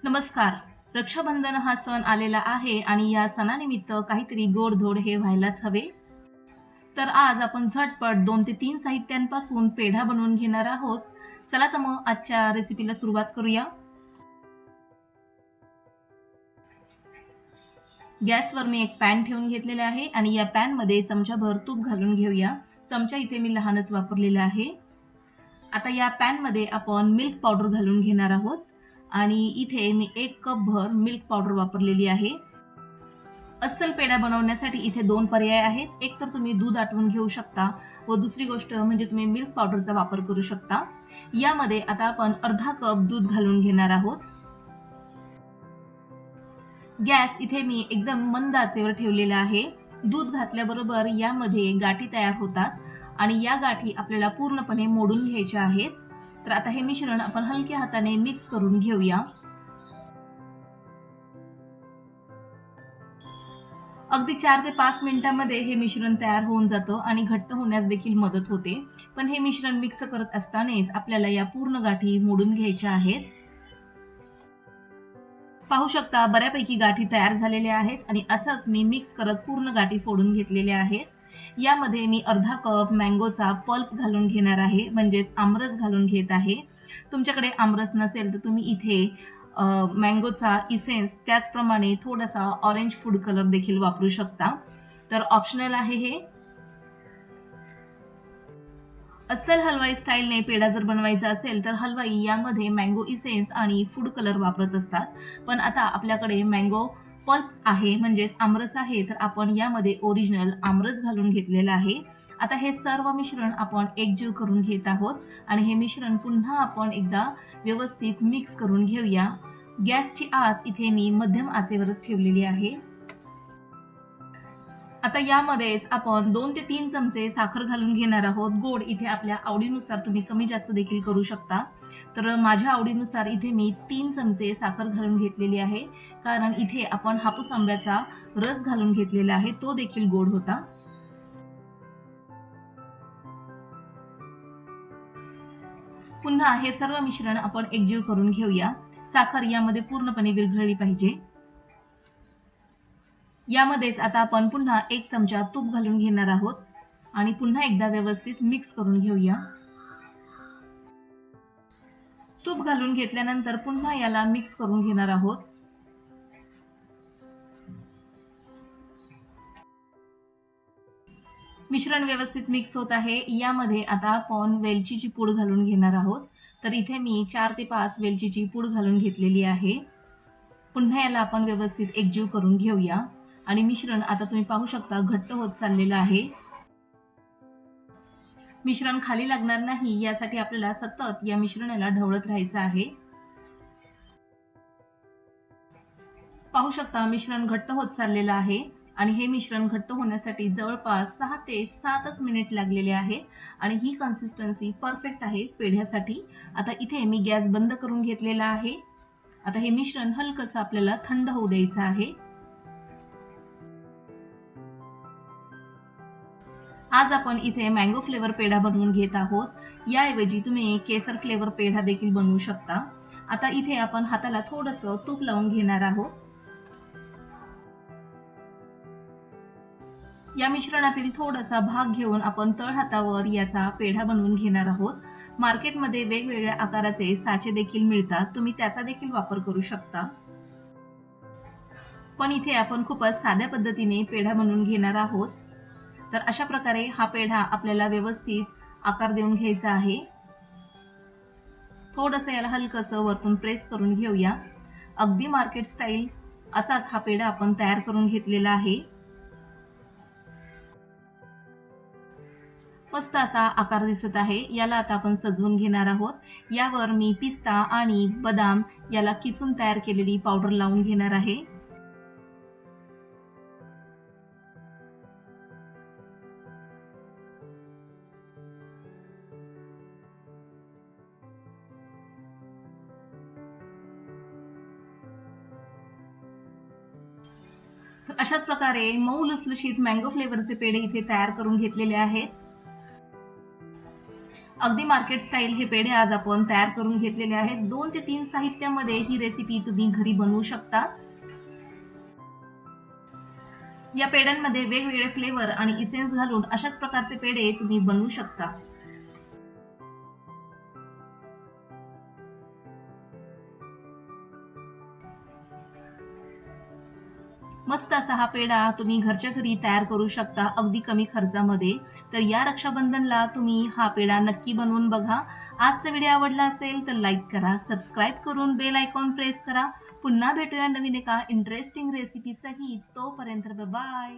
नमस्कार. रक्षाबंधन हा सण आलेला आहे आणि या सणानिमित्त काहीतरी गोडधोड हे व्हायलाच हवे. तर आज आपण झटपट 2 ते 3 साहित्यांपासून पेढा बनवून घेणार आहोत. चला तर मग आजच्या रेसिपीला सुरुवात करूया. गॅसवर मी एक पॅन ठेवून घेतलेले आहे आणि या पॅनमध्ये चमचाभर तूप घालून घेऊया. चमचा इथे मी लहानच वापरलेला आहे. आता या पॅनमध्ये आपण मिल्क पावडर घालून घेणार आहोत आणि इथे मी 1 कप भर मिल्क पावडर वापरलेली आहे. अस्सल पेढा बनवण्यासाठी इथे 2 पर्याय आहेत. एक तर तुम्ही दूध आटवून घेऊ शकता व दुसरी गोष्ट म्हणजे तुम्ही मिल्क पावडरचा वापर करू शकता. यामध्ये आता आपण अर्धा कप दूध घालून घेणार आहोत. गॅस इथे मी एकदम मंद आचेवर ठेवलेला आहे. दूध घातल्याबरोबर यामध्ये गाठी तयार होतात आणि या गाठी आपल्याला पूर्णपणे मोडून घ्यायच्या आहेत. तर आता हे मिश्रण आपण हलक्या हाताने मिक्स करून घेऊया. अगदी 4 ते 5 मिनिटांमध्ये हे मिश्रण तयार होऊन जातं आणि घट्ट होण्यास देखील मदत होते. पण हे मिश्रण मिक्स करत असतानाच आपल्याला या पूर्ण गाठी मोडून घ्यायच्या आहेत. पाहू शकता बऱ्यापैकी गाठी तयार झालेल्या आहेत आणि असंच मी मिक्स करत पूर्ण गाठी फोडून घेतलेल्या आहेत. यामध्ये मी अर्धा कप मँगोचा पल्प घालून घेणार आहे, म्हणजेच आमरस घालून घेत आहे. तुमच्याकडे आमरस नसेल तर तुम्ही इथे मँगोचा इसेन्स त्याचप्रमाणे थोडासा ऑरेंज फूड कलर देखील वापरू शकता. तर ऑप्शनल आहे हे. अस्सल हलवाई स्टाईलने पेढा जर बनवायचा असेल तर हलवाई यामध्ये मँगो इसेन्स आणि फूड कलर वापरत असतात. पण आता आपल्याकडे मँगो पल्प आहे म्हणजेच आमरस आहे, तर आपण यामध्ये ओरिजिनल आमरस घालून घेतलेला आहे. आता हे सर्व मिश्रण आपण एकजीव करून घेत आहोत आणि हे मिश्रण पुन्हा आपण एकदा व्यवस्थित मिक्स करून घेऊया. गॅसची आच इथे मी मध्यम आचेवरच ठेवलेली आहे. आता यामध्येच आपण 2 ते 3 चमचे साखर घालून घेणार आहोत. गोड इथे आपल्या आवडीनुसार तुम्ही कमी जास्त देखील करू शकता. तर माझ्या आवडीनुसार इथे मी 3 चमचे साखर घालून घेतलेली आहे. कारण इथे आपण हापूस आंब्याचा रस घालून घेतलेला आहे, तो देखील गोड होता. पुन्हा हे सर्व मिश्रण आपण एकजीव करून घेऊया. साखर यामध्ये पूर्णपणे विरघळली पाहिजे. यामध्येच आता आपण पुन्हा 1 चमचा तूप घालून घेणार आहोत आणि पुन्हा एकदा व्यवस्थित मिक्स करून घेऊया. तूप घालून घेतल्यानंतर पुन्हा याला मिक्स करून घेणार आहोत. मिश्रण व्यवस्थित मिक्स होत आहे. यामध्ये आता आपण वेलचीची पूड घालून घेणार आहोत. तर इथे मी 4 ते 5 वेलचीची पूड घालून घेतलेली आहे. पुन्हा याला आपण व्यवस्थित एकजीव करून घेऊया आणि मिश्रण आता तुम्ही पाहू शकता घट्ट होत चाललेलं आहे. मिश्रण खाली लागणार नाही यासाठी आपल्याला सतत या मिश्रणाला ढवळत राहायचं आहे. पाहू शकता मिश्रण घट्ट होत चाललेलं आहे आणि हे मिश्रण घट्ट होण्यासाठी जवळपास 6 ते 7च मिनिट लागलेले आहेत आणि ही कन्सिस्टन्सी परफेक्ट आहे पेढ्यासाठी. आता इथे मी गॅस बंद करून घेतलेला आहे. आता हे मिश्रण हलकंसं आपल्याला थंड होऊ द्यायचं आहे. आज आपण इथे मँगो फ्लेवर पेढा बनवून घेत आहोत. याऐवजी तुम्ही केसर फ्लेवर पेढा देखील बनवू शकता. आता इथे आपण हाताला थोडंसं तूप लावून घेणार आहोत. या मिश्रणातील थोडासा भाग घेऊन आपण तळहातावर याचा पेढा बनवून घेणार आहोत. मार्केटमध्ये वेगवेगळ्या आकाराचे साचे देखील मिळतात, तुम्ही त्याचा देखील वापर करू शकता. पण इथे आपण खूपच साध्या पद्धतीने पेढा बनवून घेणार आहोत. तर अशा प्रकारे हा पेढा आपल्याला व्यवस्थित आकार देऊन घ्यायचा आहे. थोडंसं याला हलकंसं वरतून प्रेस करून घेऊया. अगदी मार्केट स्टाईल असाच हा पेढा आपण तयार करून घेतलेला आहे. मस्त असा आकार दिसत आहे. याला आता आपण सजवून घेणार आहोत. यावर मी पिस्ता आणि बदाम याला किसून तयार केलेली पावडर लावून घेणार आहे. तर अशाच प्रकारे मऊ लुसलुशीत मँगो फ्लेवरचे पेढे इथे तयार करून घेतलेले आहेत. अगदी मार्केट स्टाईल हे पेढे आज आपण तयार करून घेतलेले आहेत. 2 ते 3 साहित्यामध्ये ही रेसिपी तुम्ही घरी बनवू शकता. या पेढ्यांमध्ये वेगवेगळे फ्लेवर आणि इसेन्स घालून अशाच प्रकारचे पेढे तुम्ही बनवू शकता. मस्त असा हा पेढा तुम्ही घरच्या घरी तयार करू शकता अगदी कमी खर्चामध्ये. तर या रक्षाबंधनला तुम्ही हा पेढा नक्की बनवून बघा. आजचा व्हिडिओ आवडला असेल तर लाईक करा, सबस्क्राईब करून बेल आयकॉन प्रेस करा. पुन्हा भेटूया नवीन एका इंटरेस्टिंग रेसिपी सहित. तोपर्यंत बाय.